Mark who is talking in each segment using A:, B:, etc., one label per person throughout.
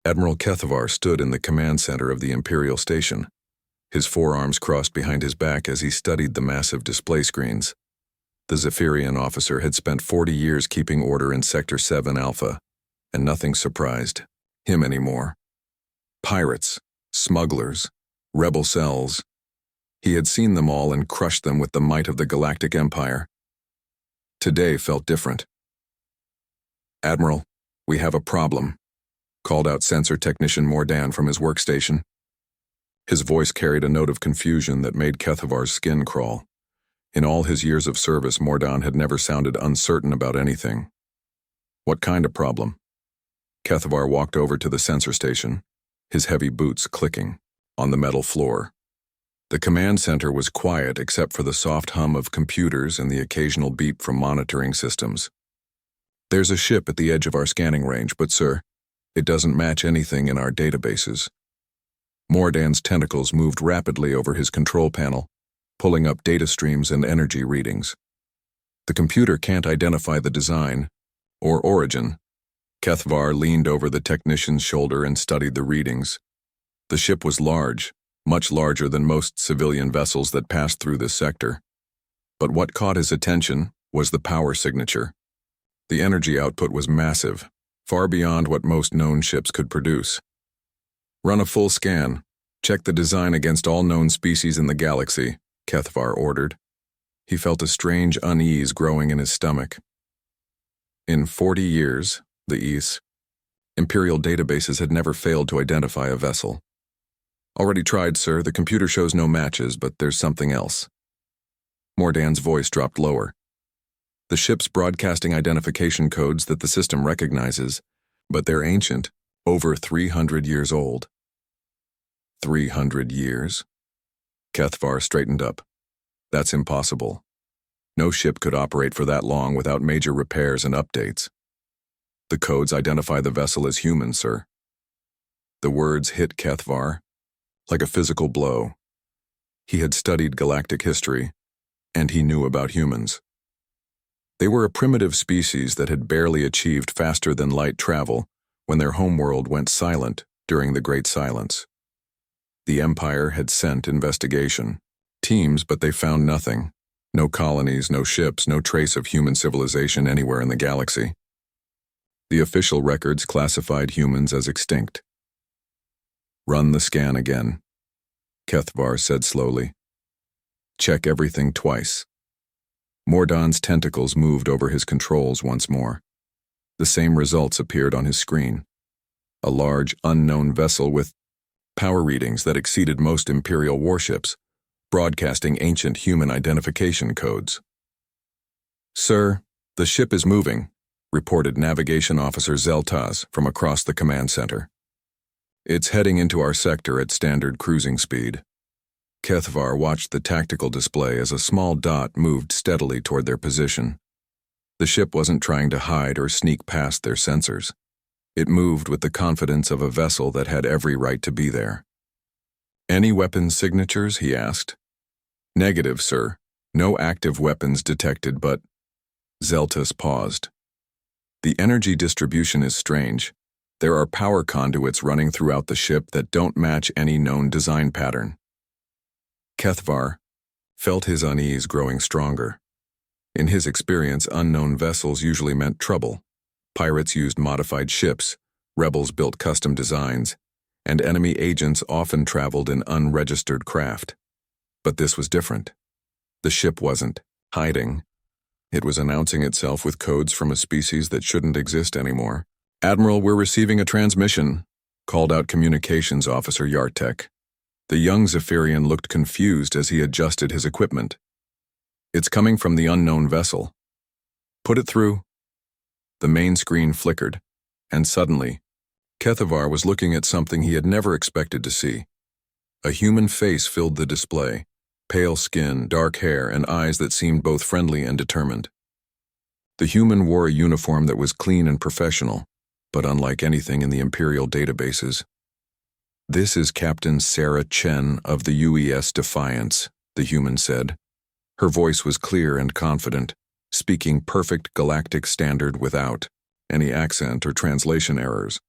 A: Admiral Kethavar stood in the command center of the Imperial Station, his forearms crossed behind his back as he studied the massive display screens. The Zephyrian officer had spent 40 years keeping order in Sector 7 Alpha, and nothing surprised him anymore. Pirates, smugglers, rebel cells. He had seen them all and crushed them with the might of the Galactic Empire. Today felt different. "Admiral, we have a problem," called out sensor technician Mordan from his workstation. His voice carried a note of confusion that made Kethavar's skin crawl. In all his years of service, Mordan had never sounded uncertain about anything. "What kind of problem?" Kethavar walked over to the sensor station, his heavy boots clicking on the metal floor. The command center was quiet except for the soft hum of computers and the occasional beep from monitoring systems. "There's a ship at the edge of our scanning range, but sir, it doesn't match anything in our databases." Mordan's tentacles moved rapidly over his control panel, pulling up data streams and energy readings. "The computer can't identify the design or origin." Kethavar leaned over the technician's shoulder and studied the readings. The ship was large, much larger than most civilian vessels that passed through this sector. But what caught his attention was the power signature. The energy output was massive, far beyond what most known ships could produce. "Run a full scan. Check the design against all known species in the galaxy," Kethavar ordered. He felt a strange unease growing in his stomach. In 40 years, the Imperial databases had never failed to identify a vessel. "Already tried, sir. The computer shows no matches, but there's something else." Mordan's voice dropped lower. "The ship's broadcasting identification codes that the system recognizes, but they're ancient, over 300 years old." 300 years? Kethavar straightened up. "That's impossible. No ship could operate for that long without major repairs and updates." "The codes identify the vessel as human, sir." The words hit Kethavar like a physical blow. He had studied galactic history, and he knew about humans. They were a primitive species that had barely achieved faster-than-light travel when their homeworld went silent during the Great Silence. The Empire had sent investigation teams, but they found nothing. No colonies, no ships, no trace of human civilization anywhere in the galaxy. The official records classified humans as extinct. "Run the scan again," Kethavar said slowly. "Check everything twice." Mordan's tentacles moved over his controls once more. The same results appeared on his screen. A large, unknown vessel with power readings that exceeded most Imperial warships, broadcasting ancient human identification codes. "Sir, the ship is moving," reported Navigation Officer Zeltaz from across the command center. "It's heading into our sector at standard cruising speed." Kethavar watched the tactical display as a small dot moved steadily toward their position. The ship wasn't trying to hide or sneak past their sensors. It moved with the confidence of a vessel that had every right to be there. "Any weapons signatures?" he asked. "Negative, sir. No active weapons detected, but..." Zeltaz paused. "The energy distribution is strange. There are power conduits running throughout the ship that don't match any known design pattern." Kethavar felt his unease growing stronger. In his experience, unknown vessels usually meant trouble. Pirates used modified ships, rebels built custom designs, and enemy agents often traveled in unregistered craft. But this was different. The ship wasn't hiding. It was announcing itself with codes from a species that shouldn't exist anymore. "Admiral, we're receiving a transmission," called out Communications Officer Yartek. The young Zephyrian looked confused as he adjusted his equipment. "It's coming from the unknown vessel." "Put it through." The main screen flickered, and suddenly, Kethavar was looking at something he had never expected to see. A human face filled the display, pale skin, dark hair, and eyes that seemed both friendly and determined. The human wore a uniform that was clean and professional, but unlike anything in the Imperial databases. "This is Captain Sarah Chen of the UES Defiance," the human said. Her voice was clear and confident, speaking perfect galactic standard without any accent or translation errors.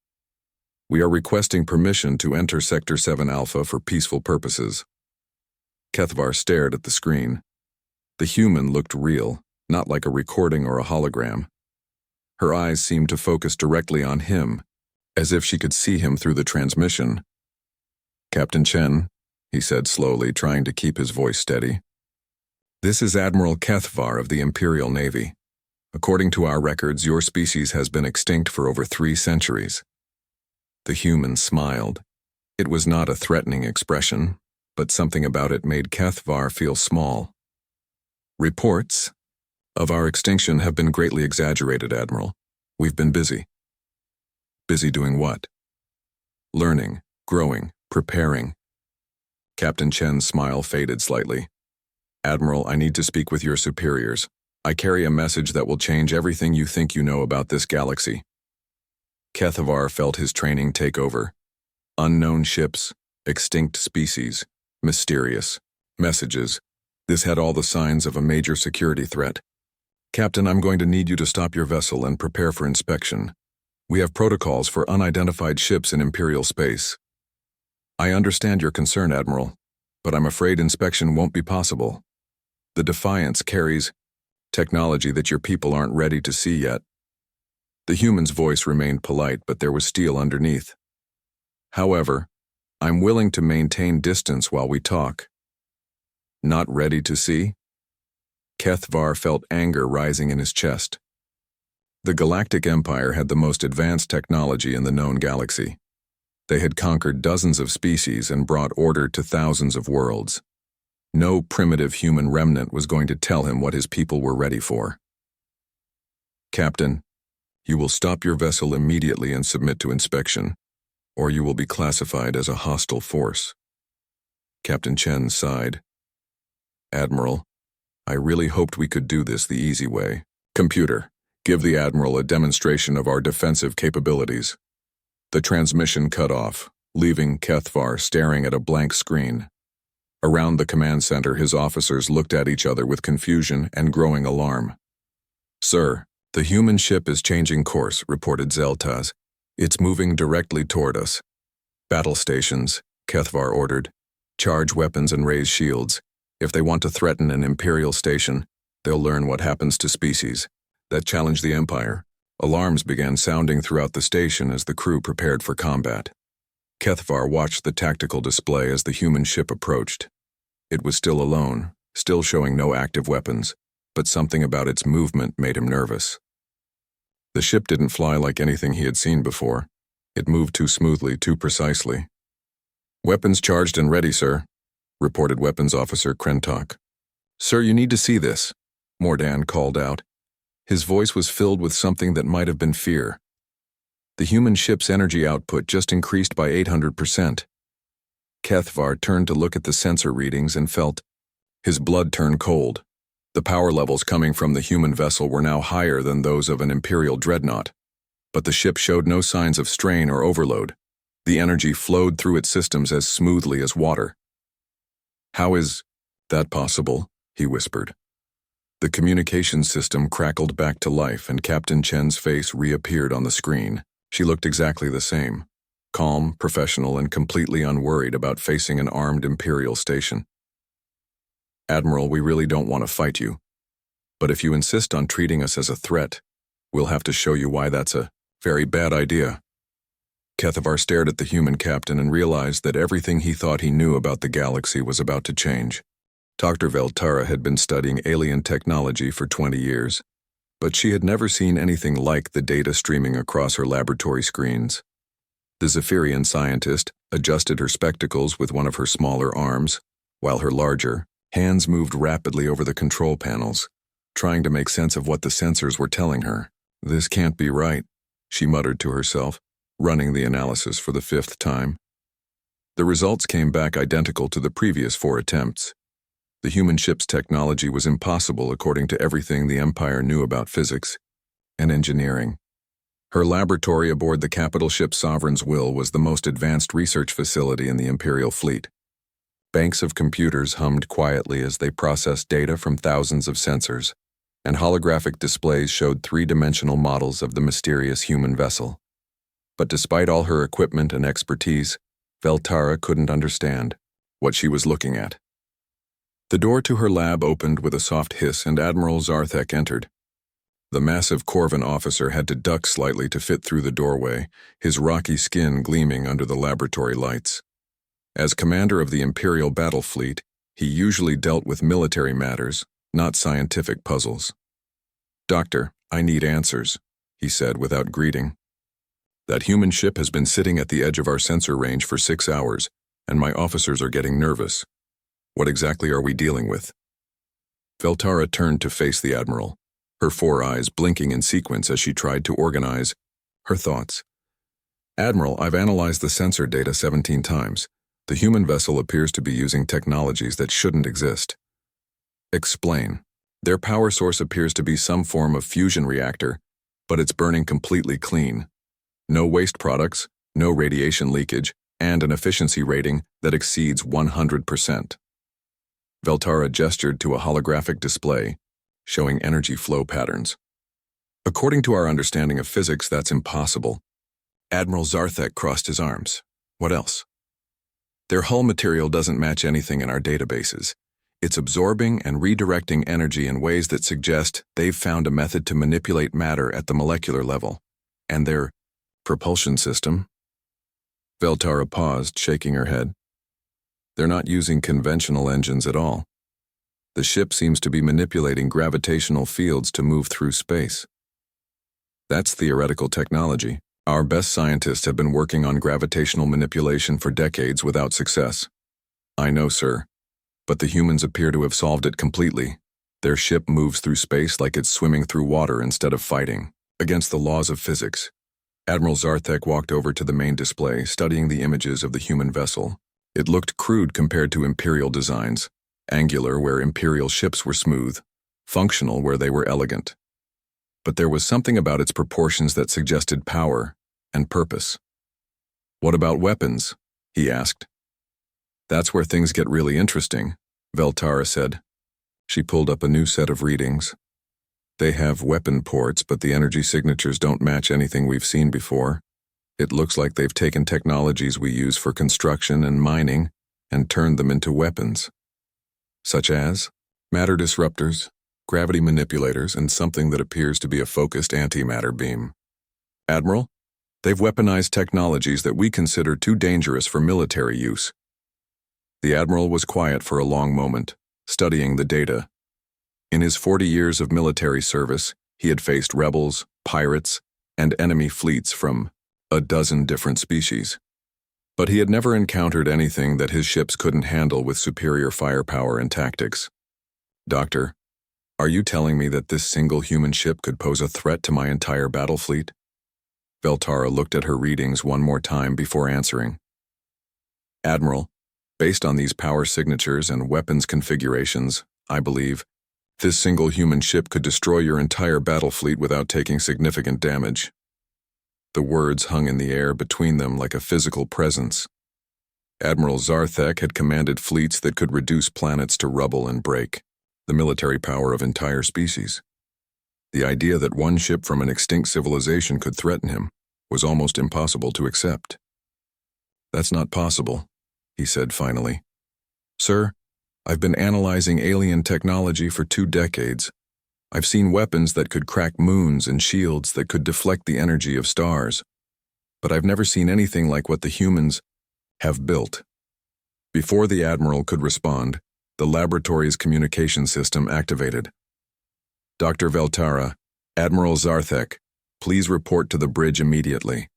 A: We are requesting permission to enter Sector 7 Alpha for peaceful purposes. Kethvar stared at the screen. The human looked real, not like a recording or a hologram. Her eyes seemed to focus directly on him, as if she could see him through the transmission. "Captain Chen," he said slowly, trying to keep his voice steady. "This is Admiral Kethvar of the Imperial Navy. According to our records, your species has been extinct for over 3 centuries. The human smiled. It was not a threatening expression, but something about it made Kethvar feel small. "Reports of our extinction have been greatly exaggerated, Admiral. We've been busy." "Busy doing what?" "Learning, growing, preparing." Captain Chen's smile faded slightly. "Admiral, I need to speak with your superiors. I carry a message that will change everything you think you know about this galaxy." Kethvar felt his training take over. Unknown ships, extinct species, mysterious messages. This had all the signs of a major security threat. "Captain, I'm going to need you to stop your vessel and prepare for inspection. We have protocols for unidentified ships in Imperial space." "I understand your concern, Admiral, but I'm afraid inspection won't be possible. The Defiance carries technology that your people aren't ready to see yet." The human's voice remained polite, but there was steel underneath. "However, I'm willing to maintain distance while we talk." "Not ready to see?" Kethvar felt anger rising in his chest. The Galactic Empire had the most advanced technology in the known galaxy. They had conquered dozens of species and brought order to thousands of worlds. No primitive human remnant was going to tell him what his people were ready for. "Captain, you will stop your vessel immediately and submit to inspection, or you will be classified as a hostile force." Captain Chen sighed. "Admiral, I really hoped we could do this the easy way. Computer, give the Admiral a demonstration of our defensive capabilities." The transmission cut off, leaving Kethvar staring at a blank screen. Around the command center, his officers looked at each other with confusion and growing alarm. "Sir, the human ship is changing course," reported Zeltaz. "It's moving directly toward us." "Battle stations," Kethvar ordered. "Charge weapons and raise shields. If they want to threaten an Imperial station, they'll learn what happens to species that challenge the Empire." Alarms began sounding throughout the station as the crew prepared for combat. Kethvar watched the tactical display as the human ship approached. It was still alone, still showing no active weapons, but something about its movement made him nervous. The ship didn't fly like anything he had seen before. It moved too smoothly, too precisely. "Weapons charged and ready, sir," reported Weapons Officer Krentok. "Sir, you need to see this," Mordan called out. His voice was filled with something that might have been fear. The human ship's energy output just increased by 800%. Kethvar turned to look at the sensor readings and felt his blood turn cold. The power levels coming from the human vessel were now higher than those of an Imperial dreadnought, but the ship showed no signs of strain or overload. The energy flowed through its systems as smoothly as water. "How is that possible?" he whispered. The communications system crackled back to life and Captain Chen's face reappeared on the screen. She looked exactly the same, calm, professional, and completely unworried about facing an armed Imperial station. "Admiral, we really don't want to fight you. But if you insist on treating us as a threat, we'll have to show you why that's a very bad idea." Kethvar stared at the human captain and realized that everything he thought he knew about the galaxy was about to change. Dr. Veltara had been studying alien technology for 20 years, but she had never seen anything like the data streaming across her laboratory screens. The Zephyrian scientist adjusted her spectacles with one of her smaller arms, while her larger hands moved rapidly over the control panels, trying to make sense of what the sensors were telling her. "This can't be right," she muttered to herself, running the analysis for the 5th time. The results came back identical to the previous 4 attempts. The human ship's technology was impossible according to everything the Empire knew about physics and engineering. Her laboratory aboard the capital ship Sovereign's Will was the most advanced research facility in the Imperial fleet. Banks of computers hummed quietly as they processed data from thousands of sensors, and holographic displays showed 3-dimensional models of the mysterious human vessel. But despite all her equipment and expertise, Veltara couldn't understand what she was looking at. The door to her lab opened with a soft hiss and Admiral Zarthek entered. The massive Corvan officer had to duck slightly to fit through the doorway, his rocky skin gleaming under the laboratory lights. As commander of the Imperial battle fleet, he usually dealt with military matters, not scientific puzzles. "Doctor, I need answers," he said without greeting. "That human ship has been sitting at the edge of our sensor range for 6 hours, and my officers are getting nervous. What exactly are we dealing with?" Veltara turned to face the Admiral, her 4 eyes blinking in sequence as she tried to organize her thoughts. "Admiral, I've analyzed the sensor data 17 times. The human vessel appears to be using technologies that shouldn't exist." "Explain." "Their power source appears to be some form of fusion reactor, but it's burning completely clean. No waste products, no radiation leakage, and an efficiency rating that exceeds 100%. Veltara gestured to a holographic display, showing energy flow patterns. "According to our understanding of physics, that's impossible." Admiral Zarthek crossed his arms. "What else?" "Their hull material doesn't match anything in our databases. It's absorbing and redirecting energy in ways that suggest they've found a method to manipulate matter at the molecular level. And their propulsion system?" Veltara paused, shaking her head. "They're not using conventional engines at all. The ship seems to be manipulating gravitational fields to move through space. That's theoretical technology. Our best scientists have been working on gravitational manipulation for decades without success." "I know, sir. But the humans appear to have solved it completely. Their ship moves through space like it's swimming through water instead of fighting, against the laws of physics." Admiral Zarthek walked over to the main display, studying the images of the human vessel. It looked crude compared to Imperial designs, angular where Imperial ships were smooth, functional where they were elegant. But there was something about its proportions that suggested power and purpose. "What about weapons?" he asked. "That's where things get really interesting," Veltara said. She pulled up a new set of readings. "They have weapon ports, but the energy signatures don't match anything we've seen before. It looks like they've taken technologies we use for construction and mining and turned them into weapons. Such as matter disruptors, gravity manipulators, and something that appears to be a focused antimatter beam. Admiral, they've weaponized technologies that we consider too dangerous for military use." The Admiral was quiet for a long moment, studying the data. In his 40 years of military service, he had faced rebels, pirates, and enemy fleets from a dozen different species. But he had never encountered anything that his ships couldn't handle with superior firepower and tactics. "Doctor, are you telling me that this single human ship could pose a threat to my entire battle fleet?" Veltara looked at her readings one more time before answering. "Admiral, based on these power signatures and weapons configurations, I believe this single human ship could destroy your entire battle fleet without taking significant damage." The words hung in the air between them like a physical presence. Admiral Zarthek had commanded fleets that could reduce planets to rubble and break, the military power of entire species. The idea that one ship from an extinct civilization could threaten him was almost impossible to accept. "That's not possible," he said finally. "Sir, I've been analyzing alien technology for 2 decades. I've seen weapons that could crack moons and shields that could deflect the energy of stars. But I've never seen anything like what the humans have built." Before the Admiral could respond, the laboratory's communication system activated. "Dr. Veltara, Admiral Zarthek, please report to the bridge immediately.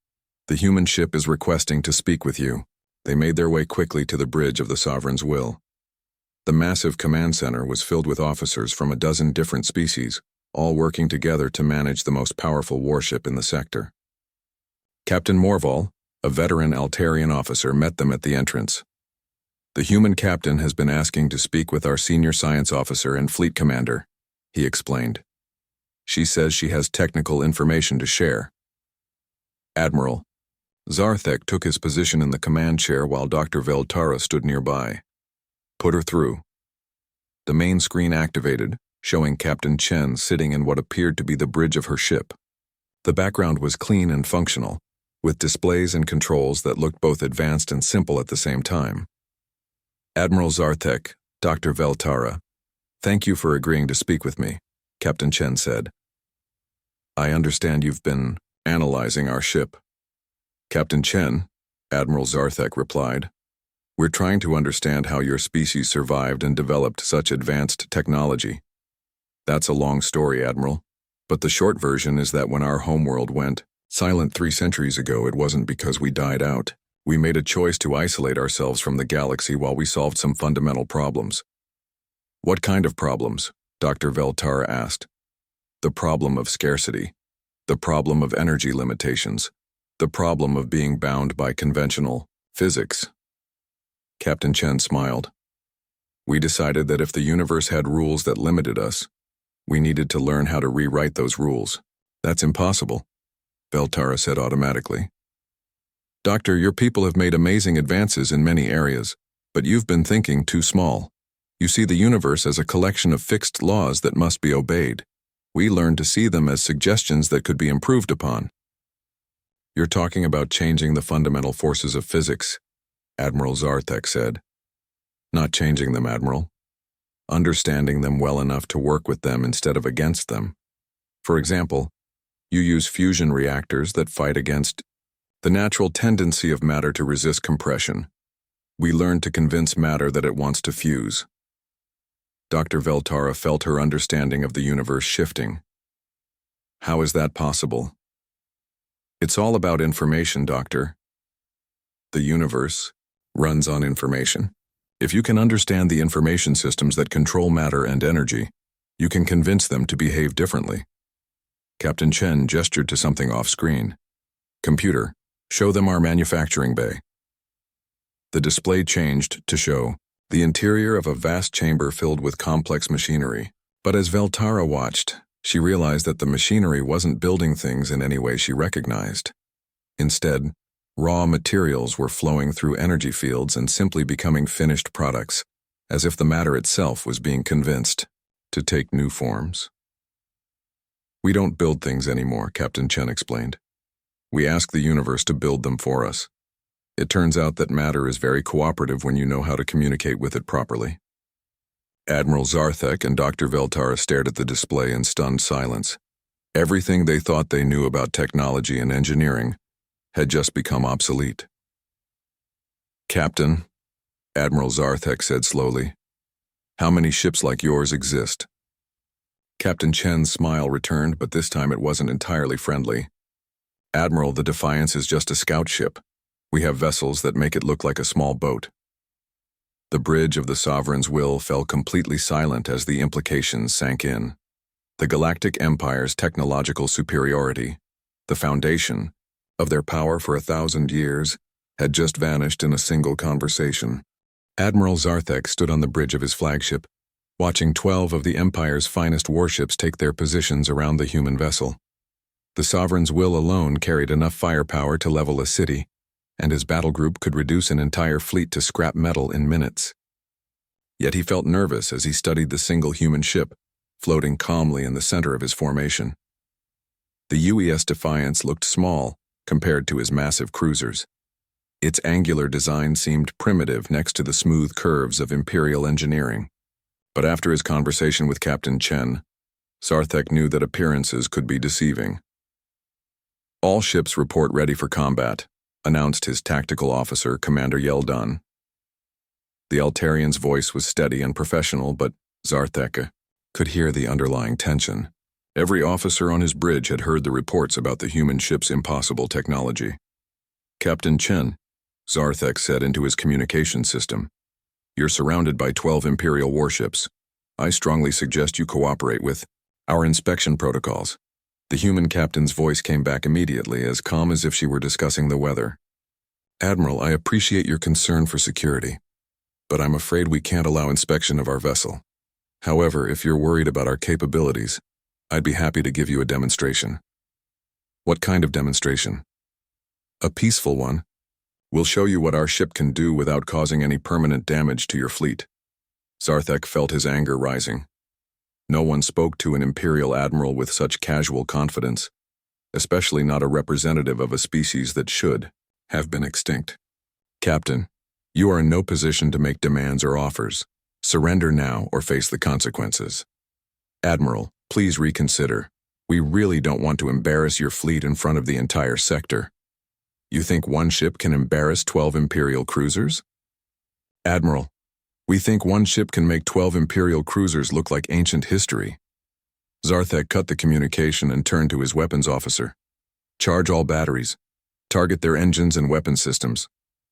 A: The human ship is requesting to speak with you." They made their way quickly to the bridge of the Sovereign's will. The massive command center was filled with officers from a dozen different species, all working together to manage the most powerful warship in the sector. Captain Morval, a veteran Altarian officer, met them at the entrance. "The human captain has been asking to speak with our senior science officer and fleet commander," he explained. "She says she has technical information to share." "Admiral." Zarthek took his position in the command chair while Dr. Veltara stood nearby. "Put her through." The main screen activated, showing Captain Chen sitting in what appeared to be the bridge of her ship. The background was clean and functional, with displays and controls that looked both advanced and simple at the same time. Admiral Zarthek, Dr. Veltara, thank you for agreeing to speak with me, Captain Chen said. I understand you've been analyzing our ship. Captain Chen, Admiral Zarthek replied, we're trying to understand how your species survived and developed such advanced technology. That's a long story, Admiral, but the short version is that when our homeworld went silent 3 centuries ago, it wasn't because we died out. We made a choice to isolate ourselves from the galaxy while we solved some fundamental problems. What kind of problems? Dr. Veltara asked. The problem of scarcity, the problem of energy limitations, the problem of being bound by conventional physics. Captain Chen smiled. We decided that if the universe had rules that limited us, we needed to learn how to rewrite those rules. That's impossible, Veltara said automatically. Doctor, your people have made amazing advances in many areas, but you've been thinking too small. You see the universe as a collection of fixed laws that must be obeyed. We learned to see them as suggestions that could be improved upon. You're talking about changing the fundamental forces of physics, Admiral Zarthek said. Not changing them, Admiral. Understanding them well enough to work with them instead of against them. For example, you use fusion reactors that fight against the natural tendency of matter to resist compression. We learned to convince matter that it wants to fuse. Dr. Veltara felt her understanding of the universe shifting. How is that possible? It's all about information, Doctor. The universe runs on information. If you can understand the information systems that control matter and energy, you can convince them to behave differently. Captain Chen gestured to something off-screen. Computer, show them our manufacturing bay. The display changed to show the interior of a vast chamber filled with complex machinery. But as Veltara watched, she realized that the machinery wasn't building things in any way she recognized. Instead, raw materials were flowing through energy fields and simply becoming finished products, as if the matter itself was being convinced to take new forms. We don't build things anymore, Captain Chen explained. We ask the universe to build them for us. It turns out that matter is very cooperative when you know how to communicate with it properly. Admiral Zarthek and Dr. Veltara stared at the display in stunned silence. Everything they thought they knew about technology and engineering had just become obsolete. Captain, Admiral Zarthek said slowly, how many ships like yours exist? Captain Chen's smile returned, but this time it wasn't entirely friendly. Admiral, the Defiance is just a scout ship. We have vessels that make it look like a small boat. The bridge of the Sovereign's will fell completely silent as the implications sank in. The Galactic Empire's technological superiority, the foundation of their power for 1,000 years, had just vanished in a single conversation. Admiral Zarthek stood on the bridge of his flagship, watching 12 of the Empire's finest warships take their positions around the human vessel. The Sovereign's will alone carried enough firepower to level a city, and his battle group could reduce an entire fleet to scrap metal in minutes. Yet he felt nervous as he studied the single human ship, floating calmly in the center of his formation. The UES Defiance looked small compared to his massive cruisers. Its angular design seemed primitive next to the smooth curves of Imperial engineering. But after his conversation with Captain Chen, Zarthek knew that appearances could be deceiving. All ships report ready for combat, announced his tactical officer, Commander Yeldon. The Altarian's voice was steady and professional, but Zarthek could hear the underlying tension. Every officer on his bridge had heard the reports about the human ship's impossible technology. Captain Chen, Zarthek said into his communication system, you're surrounded by 12 Imperial warships. I strongly suggest you cooperate with our inspection protocols. The human captain's voice came back immediately, as calm as if she were discussing the weather. Admiral, I appreciate your concern for security, but I'm afraid we can't allow inspection of our vessel. However, if you're worried about our capabilities, I'd be happy to give you a demonstration. What kind of demonstration? A peaceful one. We'll show you what our ship can do without causing any permanent damage to your fleet. Zarthek felt his anger rising. No one spoke to an Imperial admiral with such casual confidence. especially not a representative of a species that should have been extinct. Captain, you are in no position to make demands or offers. Surrender now or face the consequences. Admiral, please reconsider. We really don't want to embarrass your fleet in front of the entire sector. You think one ship can embarrass 12 Imperial cruisers? Admiral, we think one ship can make 12 Imperial cruisers look like ancient history. Zarthek cut the communication and turned to his weapons officer. Charge all batteries. Target their engines and weapon systems.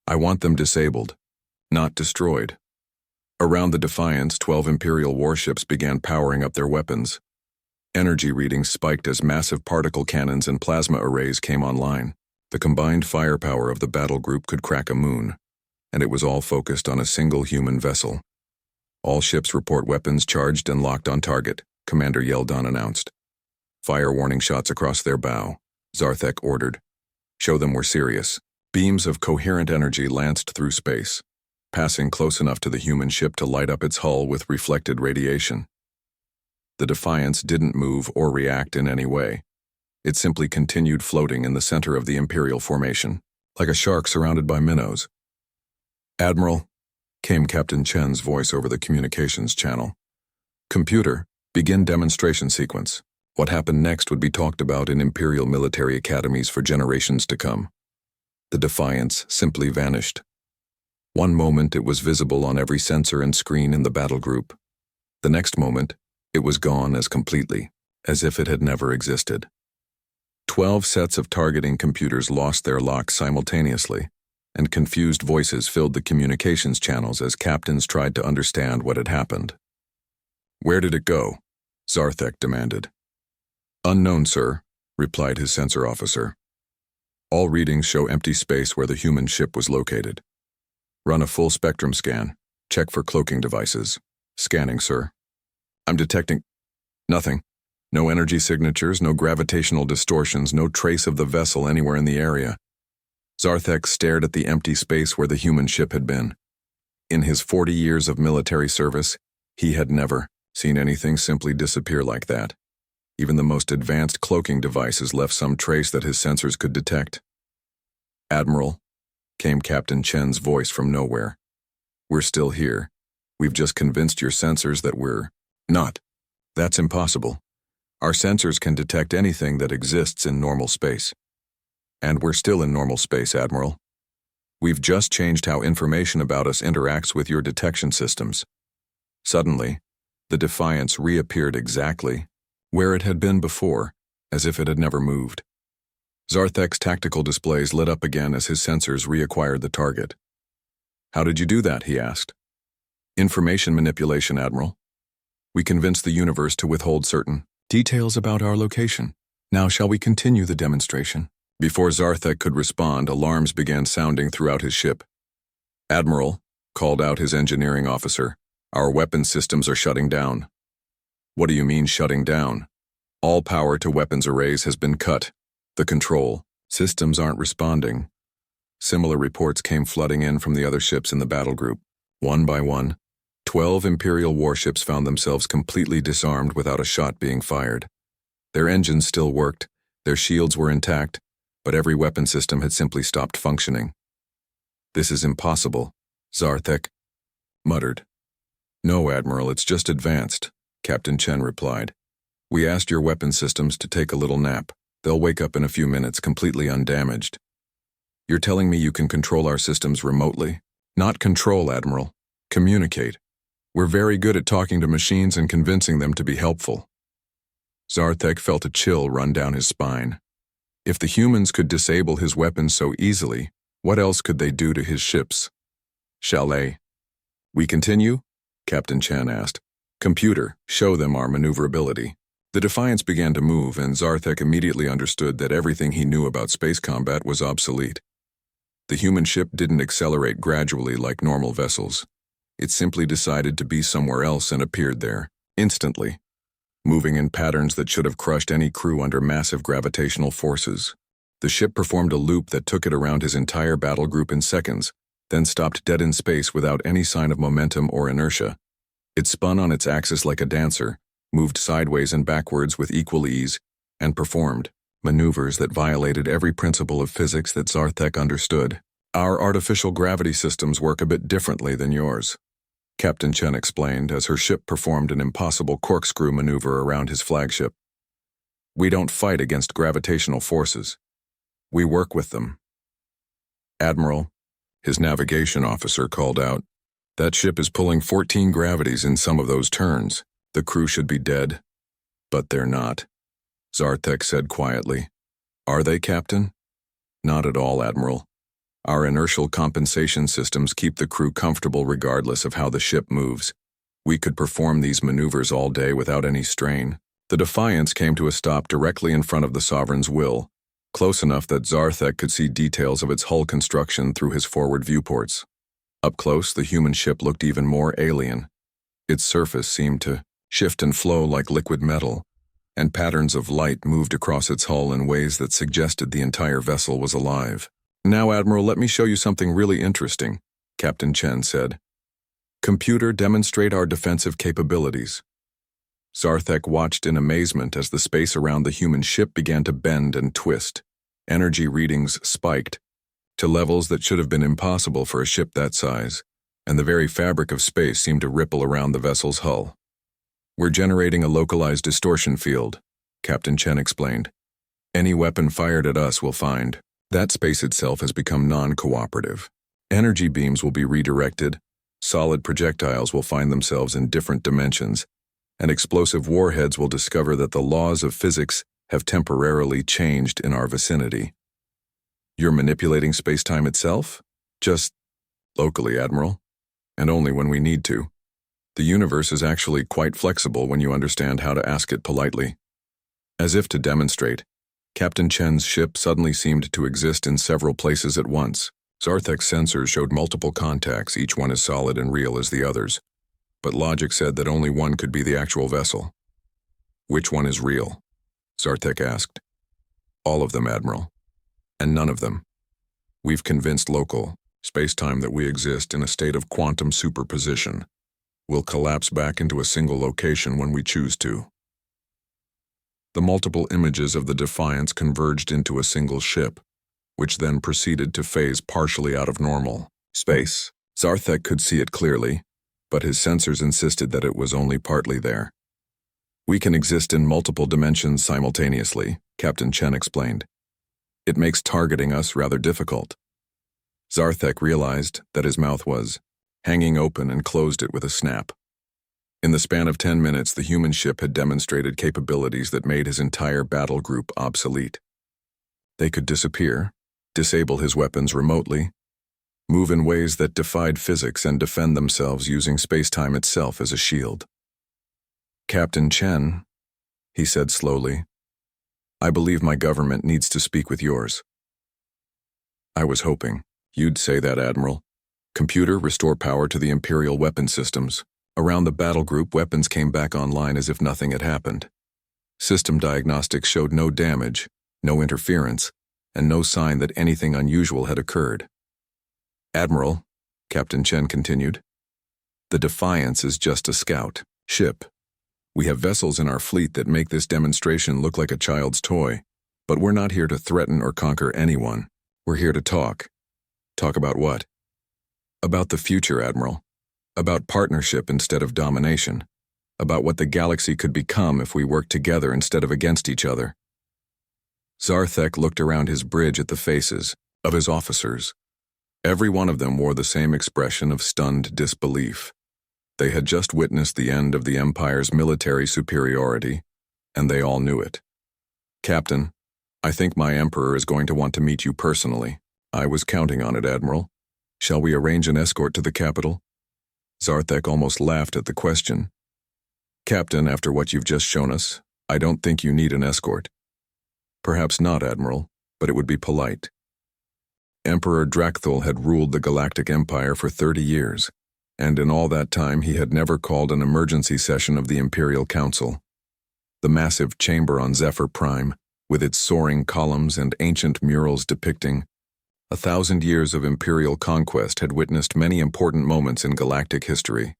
A: I want them disabled, not destroyed. Around the Defiance, 12 Imperial warships began powering up their weapons. Energy readings spiked as massive particle cannons and plasma arrays came online. The combined firepower of the battle group could crack a moon, and it was all focused on a single human vessel. All ships report weapons charged and locked on target, Commander Yeldon announced. Fire warning shots across their bow, Zarthek ordered. Show them we're serious. Beams of coherent energy lanced through space, passing close enough to the human ship to light up its hull with reflected radiation. The Defiance didn't move or react in any way. It simply continued floating in the center of the Imperial formation, like a shark surrounded by minnows. Admiral, came Captain Chen's voice over the communications channel. Computer, begin demonstration sequence. What happened next would be talked about in Imperial military academies for generations to come. The Defiance simply vanished. One moment it was visible on every sensor and screen in the battle group. The next moment, it was gone as completely, as if it had never existed. 12 sets of targeting computers lost their locks simultaneously, and confused voices filled the communications channels as captains tried to understand what had happened. Where did it go? Zarthek demanded. Unknown, sir, replied his sensor officer. All readings show empty space where the human ship was located. Run a full spectrum scan. Check for cloaking devices. Scanning, sir. I'm detecting nothing. No energy signatures, no gravitational distortions, no trace of the vessel anywhere in the area. Zarthek stared at the empty space where the human ship had been. In his 40 years of military service, he had never seen anything simply disappear like that. Even the most advanced cloaking devices left some trace that his sensors could detect. Admiral, came Captain Chen's voice from nowhere. We're still here. We've just convinced your sensors that we're not. That's impossible. Our sensors can detect anything that exists in normal space. And we're still in normal space, Admiral. We've just changed how information about us interacts with your detection systems. Suddenly, the Defiance reappeared exactly where it had been before, as if it had never moved. Zarthek's tactical displays lit up again as his sensors reacquired the target. How did you do that? He asked. Information manipulation, Admiral. We convinced the universe to withhold certain details about our location. Now shall we continue the demonstration? Before Zarthek could respond, alarms began sounding throughout his ship. Admiral, called out his engineering officer, our weapon systems are shutting down. What do you mean shutting down? All power to weapons arrays has been cut. The control systems aren't responding. Similar reports came flooding in from the other ships in the battle group. One by one, 12 Imperial warships found themselves completely disarmed without a shot being fired. Their engines still worked, their shields were intact, but every weapon system had simply stopped functioning. This is impossible, Zarthek muttered. No, Admiral, it's just advanced, Captain Chen replied. We asked your weapon systems to take a little nap. They'll wake up in a few minutes completely undamaged. You're telling me you can control our systems remotely? Not control, Admiral. Communicate. We're very good at talking to machines and convincing them to be helpful. Zarthek felt a chill run down his spine. If the humans could disable his weapons so easily, what else could they do to his ships? Chalet. We continue? Captain Chen asked. Computer, show them our maneuverability. The Defiance began to move, and Zarthek immediately understood that everything he knew about space combat was obsolete. The human ship didn't accelerate gradually like normal vessels. It simply decided to be somewhere else and appeared there, instantly, moving in patterns that should have crushed any crew under massive gravitational forces. The ship performed a loop that took it around his entire battle group in seconds, then stopped dead in space without any sign of momentum or inertia. It spun on its axis like a dancer, moved sideways and backwards with equal ease, and performed maneuvers that violated every principle of physics that Zarthek understood. Our artificial gravity systems work a bit differently than yours, Captain Chen explained as her ship performed an impossible corkscrew maneuver around his flagship. We don't fight against gravitational forces. We work with them. Admiral, his navigation officer called out, that ship is pulling 14 gravities in some of those turns. The crew should be dead. But they're not, Zarthek said quietly. Are they, Captain? Not at all, Admiral. Our inertial compensation systems keep the crew comfortable regardless of how the ship moves. We could perform these maneuvers all day without any strain. The Defiance came to a stop directly in front of the Sovereign's will, close enough that Zarthek could see details of its hull construction through his forward viewports. Up close, the human ship looked even more alien. Its surface seemed to shift and flow like liquid metal, and patterns of light moved across its hull in ways that suggested the entire vessel was alive. Now, Admiral, let me show you something really interesting, Captain Chen said. Computer, demonstrate our defensive capabilities. Zarthek watched in amazement as the space around the human ship began to bend and twist. Energy readings spiked to levels that should have been impossible for a ship that size, and the very fabric of space seemed to ripple around the vessel's hull. We're generating a localized distortion field, Captain Chen explained. Any weapon fired at us will find. That space itself has become non-cooperative. Energy beams will be redirected, solid projectiles will find themselves in different dimensions, and explosive warheads will discover that the laws of physics have temporarily changed in our vicinity. You're manipulating space-time itself? Just locally, Admiral, and only when we need to. The universe is actually quite flexible when you understand how to ask it politely. As if to demonstrate, Captain Chen's ship suddenly seemed to exist in several places at once. Zarthek's sensors showed multiple contacts, each one as solid and real as the others, but logic said that only one could be the actual vessel. Which one is real? Zarthek asked. All of them, Admiral. And none of them. We've convinced local space-time that we exist in a state of quantum superposition. We'll collapse back into a single location when we choose to. The multiple images of the Defiance converged into a single ship, which then proceeded to phase partially out of normal space. Zarthek could see it clearly, but his sensors insisted that it was only partly there. We can exist in multiple dimensions simultaneously, Captain Chen explained. It makes targeting us rather difficult. Zarthek realized that his mouth was hanging open and closed it with a snap. In the span of 10 minutes, the human ship had demonstrated capabilities that made his entire battle group obsolete. They could disappear, disable his weapons remotely, move in ways that defied physics and defend themselves using space-time itself as a shield. Captain Chen, he said slowly, I believe my government needs to speak with yours. I was hoping you'd say that, Admiral. Computer, restore power to the Imperial weapon systems. Around the battle group, weapons came back online as if nothing had happened. System diagnostics showed no damage, no interference, and no sign that anything unusual had occurred. Admiral, Captain Chen continued, the Defiance is just a scout ship. We have vessels in our fleet that make this demonstration look like a child's toy, but we're not here to threaten or conquer anyone. We're here to talk. Talk about what? About the future, Admiral. About partnership instead of domination. About what the galaxy could become if we worked together instead of against each other. Zarthek looked around his bridge at the faces of his officers. Every one of them wore the same expression of stunned disbelief. They had just witnessed the end of the Empire's military superiority, and they all knew it. Captain, I think my Emperor is going to want to meet you personally. I was counting on it, Admiral. Shall we arrange an escort to the capital? Zarthek almost laughed at the question. Captain, after what you've just shown us, I don't think you need an escort. Perhaps not, Admiral, but it would be polite. Emperor Drakthul had ruled the Galactic Empire for 30 years, and in all that time he had never called an emergency session of the Imperial Council. The massive chamber on Zephyr Prime, with its soaring columns and ancient murals depicting 1,000 years of Imperial conquest, had witnessed many important moments in galactic history.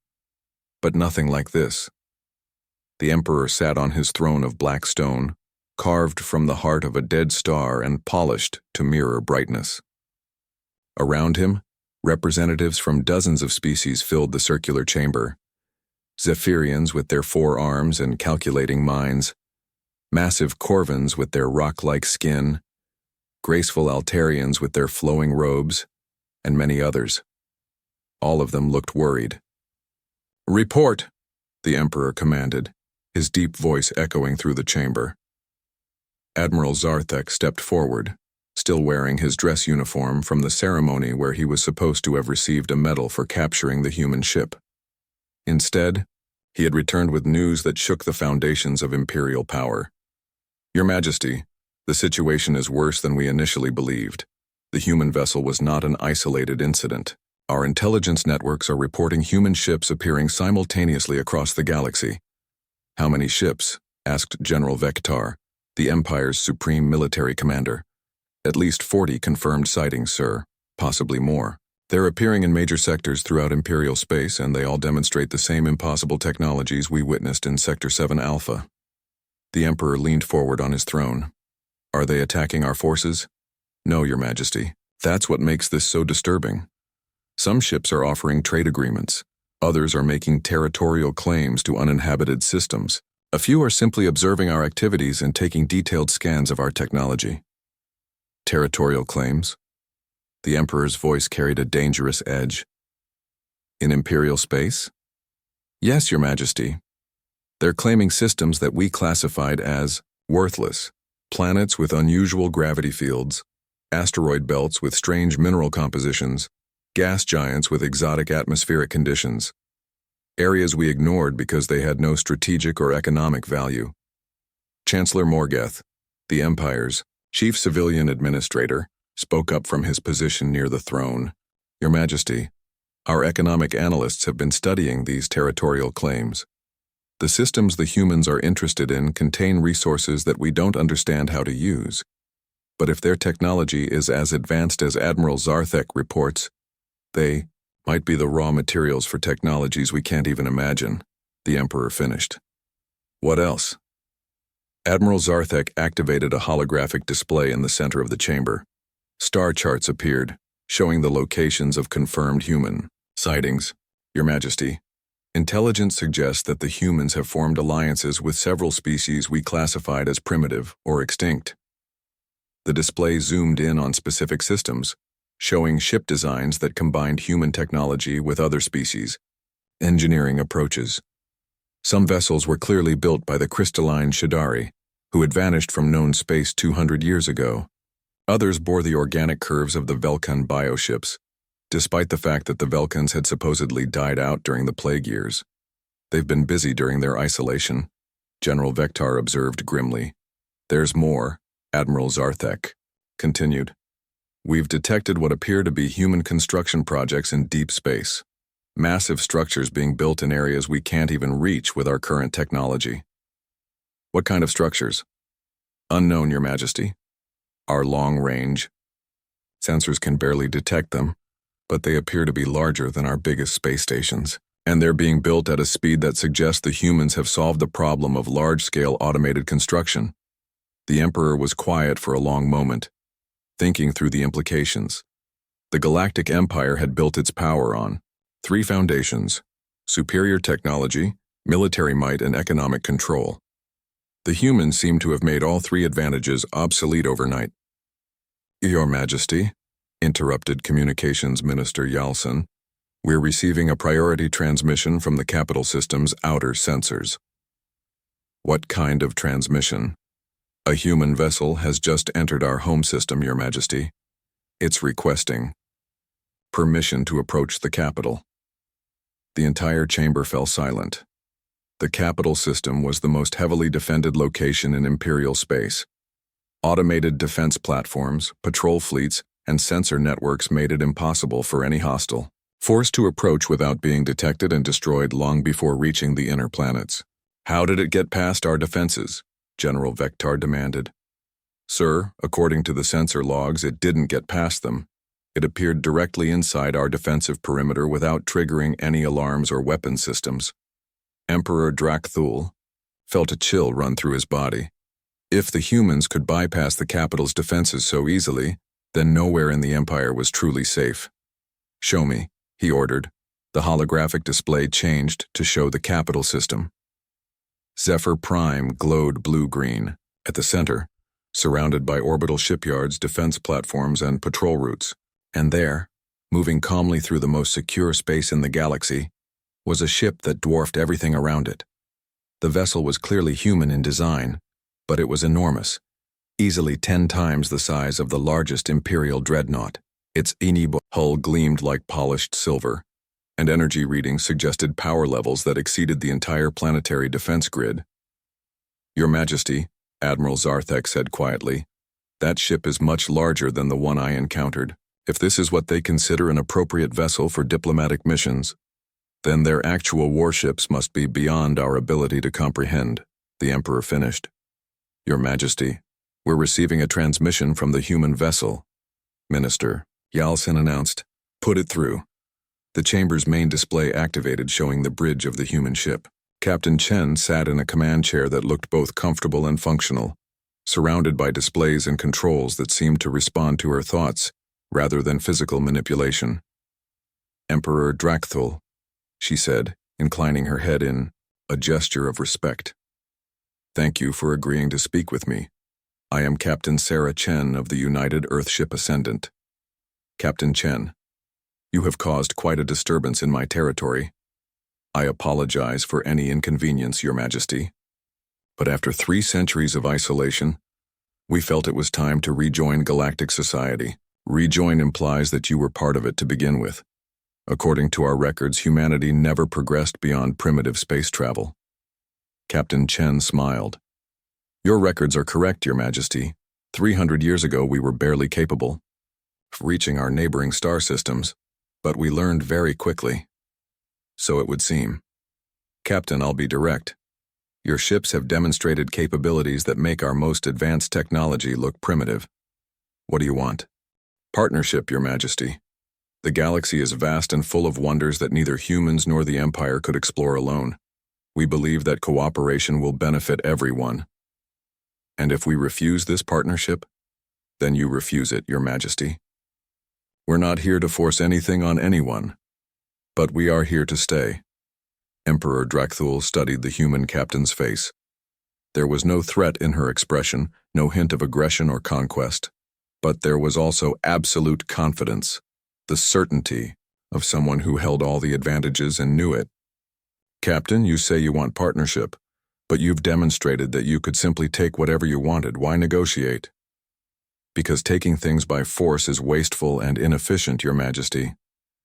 A: But nothing like this. The Emperor sat on his throne of black stone, carved from the heart of a dead star and polished to mirror brightness. Around him, representatives from dozens of species filled the circular chamber. Zephyrians with their 4 arms and calculating minds, massive Corvins with their rock-like skin, graceful Altarians with their flowing robes, and many others. All of them looked worried. "Report," the Emperor commanded, his deep voice echoing through the chamber. Admiral Zarthek stepped forward, still wearing his dress uniform from the ceremony where he was supposed to have received a medal for capturing the human ship. Instead, he had returned with news that shook the foundations of Imperial power. "Your Majesty, the situation is worse than we initially believed. The human vessel was not an isolated incident. Our intelligence networks are reporting human ships appearing simultaneously across the galaxy." "How many ships?" asked General Vektar, the Empire's supreme military commander. "At least 40 confirmed sightings, sir. Possibly more. They're appearing in major sectors throughout Imperial space, and they all demonstrate the same impossible technologies we witnessed in Sector 7 Alpha." The Emperor leaned forward on his throne. "Are they attacking our forces?" "No, Your Majesty. That's what makes this so disturbing. Some ships are offering trade agreements. Others are making territorial claims to uninhabited systems. A few are simply observing our activities and taking detailed scans of our technology." "Territorial claims?" The Emperor's voice carried a dangerous edge. "In Imperial space?" "Yes, Your Majesty. They're claiming systems that we classified as worthless, planets with unusual gravity fields, asteroid belts with strange mineral compositions, gas giants with exotic atmospheric conditions, areas we ignored because they had no strategic or economic value." Chancellor Morgeth, the Empire's chief civilian administrator, spoke up from his position near the throne. "Your Majesty, our economic analysts have been studying these territorial claims. The systems the humans are interested in contain resources that we don't understand how to use. But if their technology is as advanced as Admiral Zarthek reports, they might be the raw materials for technologies we can't even imagine," the Emperor finished. "What else?" Admiral Zarthek activated a holographic display in the center of the chamber. Star charts appeared, showing the locations of confirmed human sightings. "Your Majesty, intelligence suggests that the humans have formed alliances with several species we classified as primitive or extinct." The display zoomed in on specific systems, showing ship designs that combined human technology with other species' engineering approaches. Some vessels were clearly built by the crystalline Shadari, who had vanished from known space 200 years ago. Others bore the organic curves of the Velkan bioships, despite the fact that the Velkans had supposedly died out during the plague years. "They've been busy during their isolation," General Vektar observed grimly. "There's more," Admiral Zarthek continued. "We've detected what appear to be human construction projects in deep space. Massive structures being built in areas we can't even reach with our current technology." "What kind of structures?" "Unknown, Your Majesty. Our long-range sensors can barely detect them, but they appear to be larger than our biggest space stations, and they're being built at a speed that suggests the humans have solved the problem of large-scale automated construction." The Emperor was quiet for a long moment, thinking through the implications. The Galactic Empire had built its power on 3 foundations: superior technology, military might, and economic control. The humans seem to have made all 3 advantages obsolete overnight. "Your Majesty," interrupted Communications Minister Yalson, "we're receiving a priority transmission from the capital system's outer sensors." "What kind of transmission?" "A human vessel has just entered our home system, Your Majesty. It's requesting permission to approach the capital." The entire chamber fell silent. The capital system was the most heavily defended location in Imperial space. Automated defense platforms, patrol fleets, and sensor networks made it impossible for any hostile force to approach without being detected and destroyed long before reaching the inner planets. "How did it get past our defenses?" General Vektar demanded. "Sir, according to the sensor logs, it didn't get past them. It appeared directly inside our defensive perimeter without triggering any alarms or weapon systems." Emperor Drakthul felt a chill run through his body. If the humans could bypass the capital's defenses so easily, then nowhere in the Empire was truly safe. "Show me," he ordered. The holographic display changed to show the capital system. Zephyr Prime glowed blue-green. At the center, surrounded by orbital shipyards, defense platforms, and patrol routes. And there, moving calmly through the most secure space in the galaxy, was a ship that dwarfed everything around it. The vessel was clearly human in design, but it was enormous, easily 10 times the size of the largest Imperial dreadnought. Its inib hull gleamed like polished silver, and energy readings suggested power levels that exceeded the entire planetary defense grid. "Your Majesty," Admiral Zarthek said quietly, "that ship is much larger than the one I encountered. If this is what they consider an appropriate vessel for diplomatic missions, then their actual warships must be beyond our ability to comprehend," the Emperor finished. "Your Majesty, we're receiving a transmission from the human vessel," Minister Yalcin announced. "Put it through." The chamber's main display activated, showing the bridge of the human ship. Captain Chen sat in a command chair that looked both comfortable and functional, surrounded by displays and controls that seemed to respond to her thoughts rather than physical manipulation. "Emperor Drakthul," she said, inclining her head in a gesture of respect. "Thank you for agreeing to speak with me. I am Captain Sarah Chen of the United Earthship Ascendant." "Captain Chen, you have caused quite a disturbance in my territory. I apologize for any inconvenience, Your Majesty. But after 3 centuries of isolation, we felt it was time to rejoin galactic society. Rejoin implies that you were part of it to begin with. According to our records, humanity never progressed beyond primitive space travel." Captain Chen smiled. "Your records are correct, Your Majesty. 300 years ago we were barely capable of reaching our neighboring star systems, but we learned very quickly. So it would seem. Captain, I'll be direct. Your ships have demonstrated capabilities that make our most advanced technology look primitive. What do you want?" "Partnership, Your Majesty. The galaxy is vast and full of wonders that neither humans nor the Empire could explore alone. We believe that cooperation will benefit everyone. And if we refuse this partnership, then you refuse it, Your Majesty. We're not here to force anything on anyone, but we are here to stay." Emperor Drakthul studied the human captain's face. There was no threat in her expression, no hint of aggression or conquest, but there was also absolute confidence, the certainty of someone who held all the advantages and knew it. "Captain, you say you want partnership, but you've demonstrated that you could simply take whatever you wanted. Why negotiate?" "Because taking things by force is wasteful and inefficient, Your Majesty.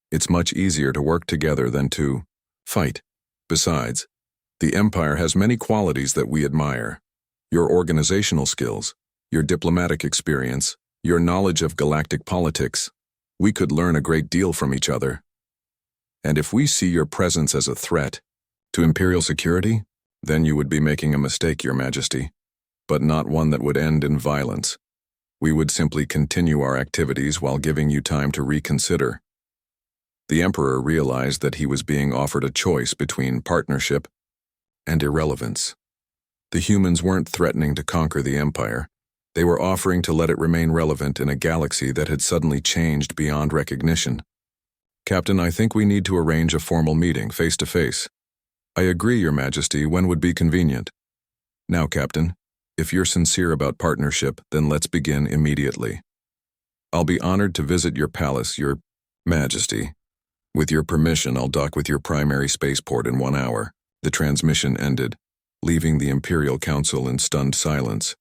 A: It's much easier to work together than to fight. Besides, the Empire has many qualities that we admire. Your organizational skills, your diplomatic experience, your knowledge of galactic politics. We could learn a great deal from each other. And if we see your presence as a threat to Imperial security, then you would be making a mistake, Your Majesty, but not one that would end in violence. We would simply continue our activities while giving you time to reconsider." The Emperor realized that he was being offered a choice between partnership and irrelevance. The humans weren't threatening to conquer the Empire. They were offering to let it remain relevant in a galaxy that had suddenly changed beyond recognition. "Captain, I think we need to arrange a formal meeting, face-to-face." "I agree, Your Majesty. When would be convenient?" "Now, Captain, if you're sincere about partnership, then let's begin immediately. I'll be honored to visit your palace, Your Majesty. With your permission, I'll dock with your primary spaceport in 1 hour." The transmission ended, leaving the Imperial Council in stunned silence.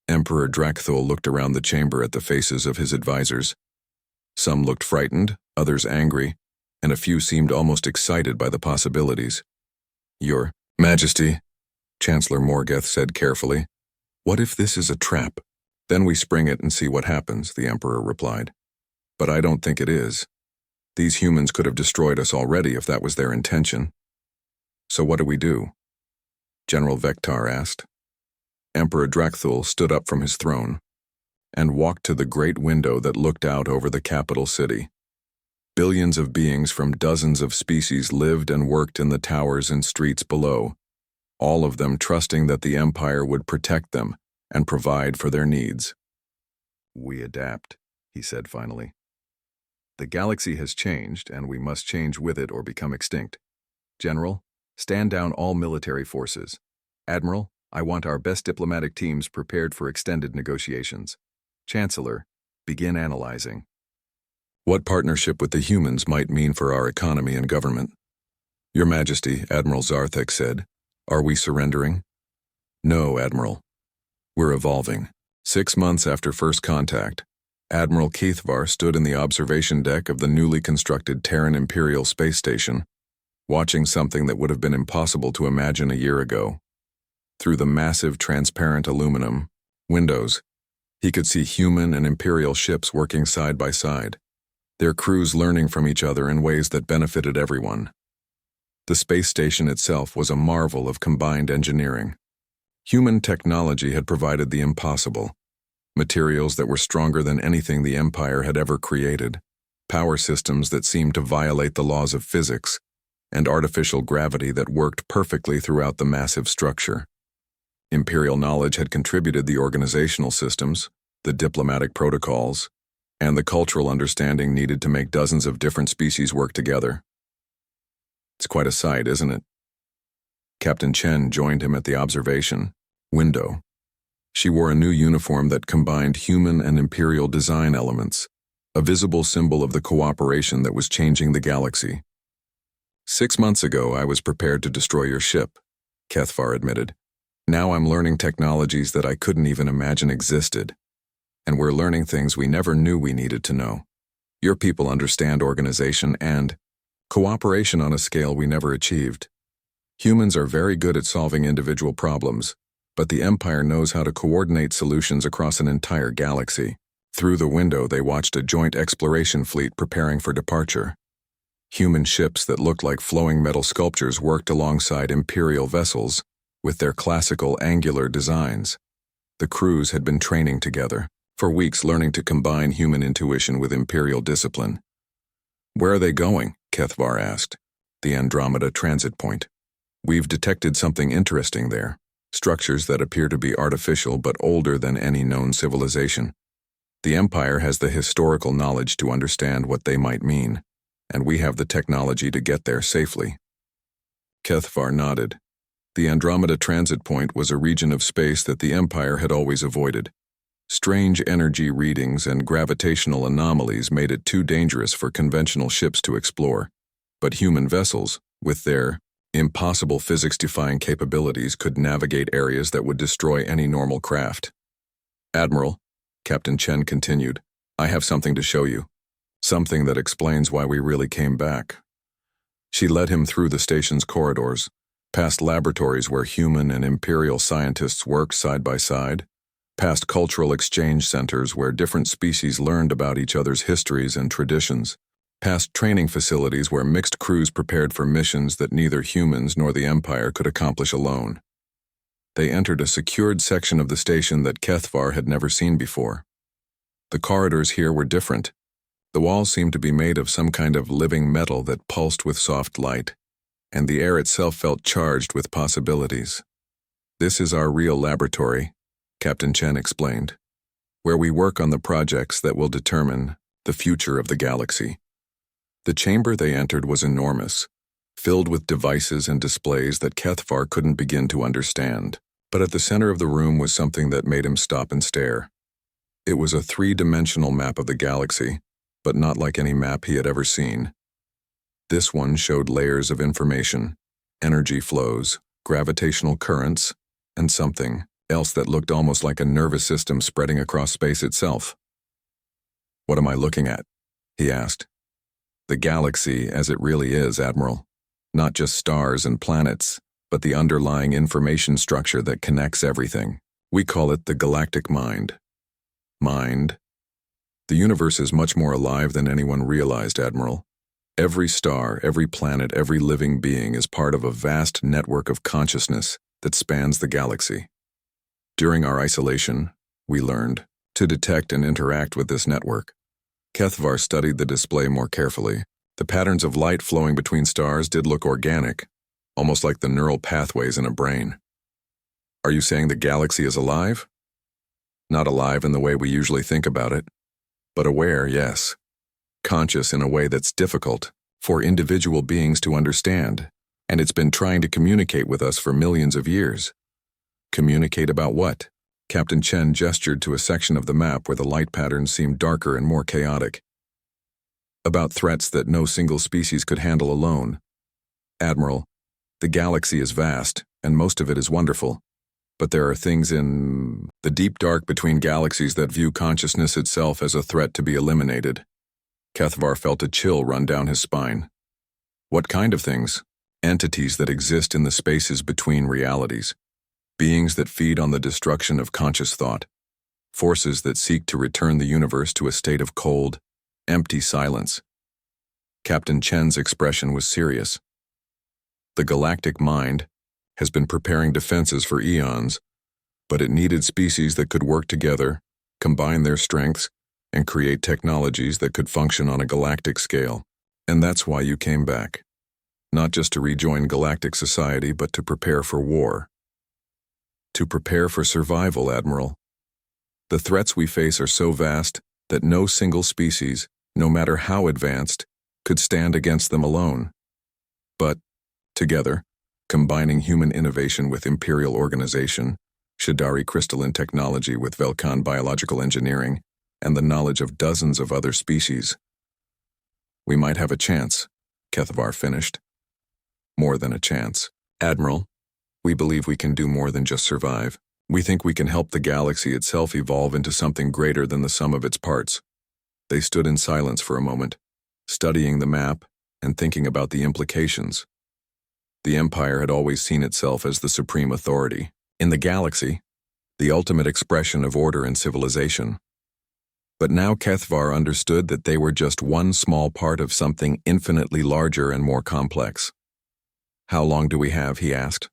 A: Emperor Drakthul looked around the chamber at the faces of his advisors. Some looked frightened, others angry, and a few seemed almost excited by the possibilities. "Your Majesty," Chancellor Morgeth said carefully, "what if this is a trap?" "Then we spring it and see what happens," the Emperor replied. "But I don't think it is. These humans could have destroyed us already if that was their intention." "So what do we do?" General Vektar asked. Emperor Drakthul stood up from his throne and walked to the great window that looked out over the capital city. Billions of beings from dozens of species lived and worked in the towers and streets below, all of them trusting that the Empire would protect them and provide for their needs. We adapt, he said finally. The galaxy has changed, and we must change with it or become extinct. General, stand down all military forces. Admiral, I want our best diplomatic teams prepared for extended negotiations. Chancellor, begin analyzing. What partnership with the humans might mean for our economy and government? Your Majesty, Admiral Zarthek said, are we surrendering? No, Admiral. We're evolving. 6 months after first contact, Admiral Keithvar stood in the observation deck of the newly constructed Terran Imperial Space Station, watching something that would have been impossible to imagine a year ago. Through the massive transparent aluminum windows, he could see human and Imperial ships working side by side, their crews learning from each other in ways that benefited everyone. The space station itself was a marvel of combined engineering. Human technology had provided the impossible, materials that were stronger than anything the Empire had ever created, power systems that seemed to violate the laws of physics, and artificial gravity that worked perfectly throughout the massive structure. Imperial knowledge had contributed the organizational systems, the diplomatic protocols, and the cultural understanding needed to make dozens of different species work together. It's quite a sight, isn't it? Captain Chen joined him at the observation window. She wore a new uniform that combined human and Imperial design elements, a visible symbol of the cooperation that was changing the galaxy. 6 months ago, I was prepared to destroy your ship, Kethvar admitted. Now I'm learning technologies that I couldn't even imagine existed. And we're learning things we never knew we needed to know. Your people understand organization and cooperation on a scale we never achieved. Humans are very good at solving individual problems, but the Empire knows how to coordinate solutions across an entire galaxy. Through the window, they watched a joint exploration fleet preparing for departure. Human ships that looked like flowing metal sculptures worked alongside Imperial vessels with their classical angular designs. The crews had been training together for weeks, learning to combine human intuition with Imperial discipline. Where are they going? Kethvar asked. The Andromeda transit point. We've detected something interesting there. Structures that appear to be artificial but older than any known civilization. The Empire has the historical knowledge to understand what they might mean, and we have the technology to get there safely. Kethvar nodded. The Andromeda transit point was a region of space that the Empire had always avoided. Strange energy readings and gravitational anomalies made it too dangerous for conventional ships to explore, but human vessels, with their impossible physics-defying capabilities, could navigate areas that would destroy any normal craft. Admiral, Captain Chen continued, I have something to show you. Something that explains why we really came back. She led him through the station's corridors, past laboratories where human and Imperial scientists worked side by side, past cultural exchange centers where different species learned about each other's histories and traditions, past training facilities where mixed crews prepared for missions that neither humans nor the Empire could accomplish alone. They entered a secured section of the station that Kethvar had never seen before. The corridors here were different. The walls seemed to be made of some kind of living metal that pulsed with soft light, and the air itself felt charged with possibilities. This is our real laboratory, Captain Chen explained, where we work on the projects that will determine the future of the galaxy. The chamber they entered was enormous, filled with devices and displays that Kethvar couldn't begin to understand. But at the center of the room was something that made him stop and stare. It was a 3-dimensional map of the galaxy, but not like any map he had ever seen. This one showed layers of information, energy flows, gravitational currents, and something else that looked almost like a nervous system spreading across space itself. What am I looking at? He asked. The galaxy as it really is, Admiral. Not just stars and planets, but the underlying information structure that connects everything. We call it the galactic mind. Mind? The universe is much more alive than anyone realized, Admiral. Every star, every planet, every living being is part of a vast network of consciousness that spans the galaxy. During our isolation, we learned to detect and interact with this network. Kethvar studied the display more carefully. The patterns of light flowing between stars did look organic, almost like the neural pathways in a brain. Are you saying the galaxy is alive? Not alive in the way we usually think about it, but aware, yes. Conscious in a way that's difficult for individual beings to understand, and it's been trying to communicate with us for millions of years. Communicate about what? Captain Chen gestured to a section of the map where the light patterns seemed darker and more chaotic. About threats that no single species could handle alone. Admiral, the galaxy is vast, and most of it is wonderful. But there are things in the deep dark between galaxies that view consciousness itself as a threat to be eliminated. Kethvar felt a chill run down his spine. What kind of things? Entities that exist in the spaces between realities. Beings that feed on the destruction of conscious thought. Forces that seek to return the universe to a state of cold, empty silence. Captain Chen's expression was serious. The galactic mind has been preparing defenses for eons, but it needed species that could work together, combine their strengths, and create technologies that could function on a galactic scale. And that's why you came back. Not just to rejoin galactic society, but to prepare for war. To prepare for survival, Admiral. The threats we face are so vast that no single species, no matter how advanced, could stand against them alone. But, together, combining human innovation with imperial organization, Shadari crystalline technology with Velkan biological engineering, and the knowledge of dozens of other species. We might have a chance, Kethvar finished. More than a chance. Admiral, we believe we can do more than just survive. We think we can help the galaxy itself evolve into something greater than the sum of its parts. They stood in silence for a moment, studying the map and thinking about the implications. The Empire had always seen itself as the supreme authority in the galaxy, the ultimate expression of order and civilization. But now Kethvar understood that they were just one small part of something infinitely larger and more complex. How long do we have, he asked.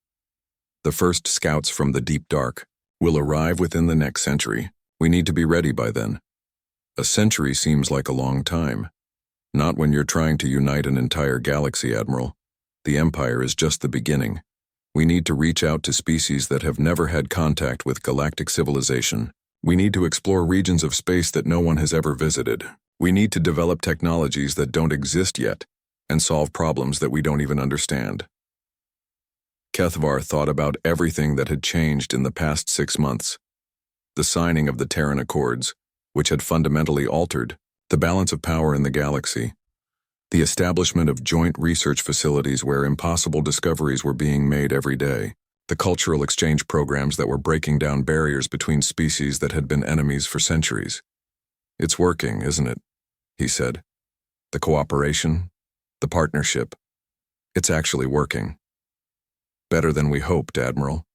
A: The first scouts from the deep dark will arrive within the next century. We need to be ready by then. A century seems like a long time. Not when you're trying to unite an entire galaxy, Admiral. The Empire is just the beginning. We need to reach out to species that have never had contact with galactic civilization. We need to explore regions of space that no one has ever visited. We need to develop technologies that don't exist yet and solve problems that we don't even understand. Kethvar thought about everything that had changed in the past 6 months. The signing of the Terran Accords, which had fundamentally altered the balance of power in the galaxy. The establishment of joint research facilities where impossible discoveries were being made every day. The cultural exchange programs that were breaking down barriers between species that had been enemies for centuries. It's working, isn't it? He said. The cooperation, the partnership. It's actually working. Better than we hoped, Admiral.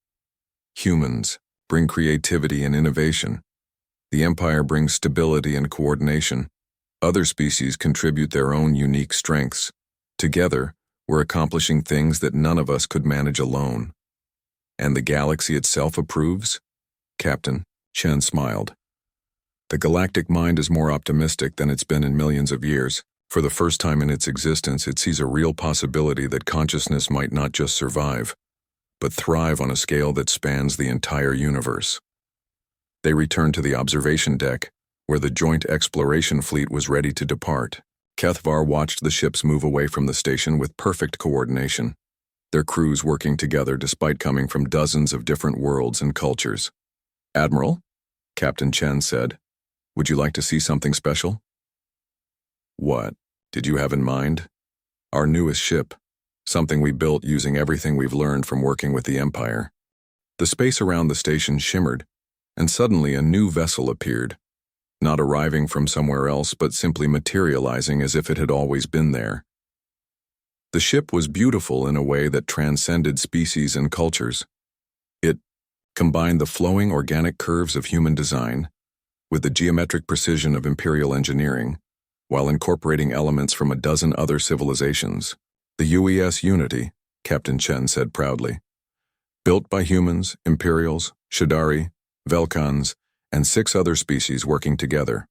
A: Humans bring creativity and innovation. The Empire brings stability and coordination. Other species contribute their own unique strengths. Together, we're accomplishing things that none of us could manage alone. And the galaxy itself approves? Captain Chen smiled. The galactic mind is more optimistic than it's been in millions of years. For the first time in its existence, it sees a real possibility that consciousness might not just survive, but thrive on a scale that spans the entire universe. They returned to the observation deck, where the joint exploration fleet was ready to depart. Kethvar watched the ships move away from the station with perfect coordination, their crews working together despite coming from dozens of different worlds and cultures. Admiral, Captain Chen said, would you like to see something special? What did you have in mind? Our newest ship, something we built using everything we've learned from working with the Empire. The space around the station shimmered, and suddenly a new vessel appeared. Not arriving from somewhere else, but simply materializing as if it had always been there. The ship was beautiful in a way that transcended species and cultures. It combined the flowing organic curves of human design with the geometric precision of imperial engineering, while incorporating elements from a dozen other civilizations. The UES Unity, Captain Chen said proudly. Built by humans, Imperials, Shadari, Velkans, and 6 other species working together.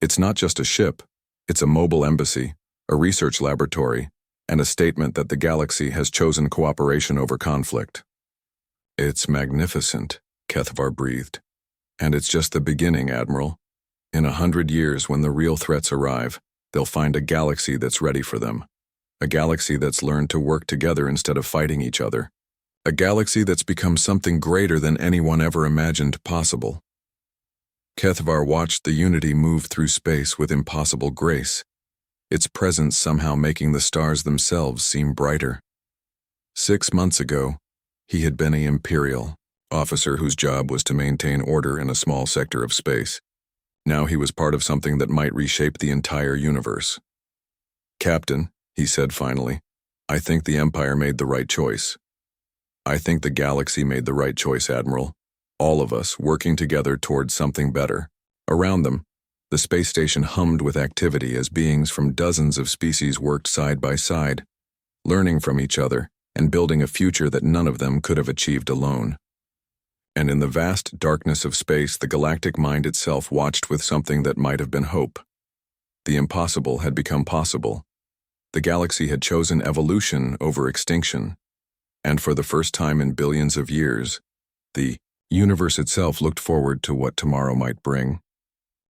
A: It's not just a ship, it's a mobile embassy, a research laboratory, and a statement that the galaxy has chosen cooperation over conflict. It's magnificent, Kethvar breathed. And it's just the beginning, Admiral. In 100 years, when the real threats arrive, they'll find a galaxy that's ready for them. A galaxy that's learned to work together instead of fighting each other. A galaxy that's become something greater than anyone ever imagined possible. Kethvar watched the Unity move through space with impossible grace, its presence somehow making the stars themselves seem brighter. 6 months ago, he had been an Imperial officer whose job was to maintain order in a small sector of space. Now he was part of something that might reshape the entire universe. "Captain," he said finally, "I think the Empire made the right choice. I think the galaxy made the right choice, Admiral. All of us working together towards something better." Around them, the space station hummed with activity as beings from dozens of species worked side by side, learning from each other and building a future that none of them could have achieved alone. And in the vast darkness of space, the galactic mind itself watched with something that might have been hope. The impossible had become possible. The galaxy had chosen evolution over extinction. And for the first time in billions of years, the universe itself looked forward to what tomorrow might bring.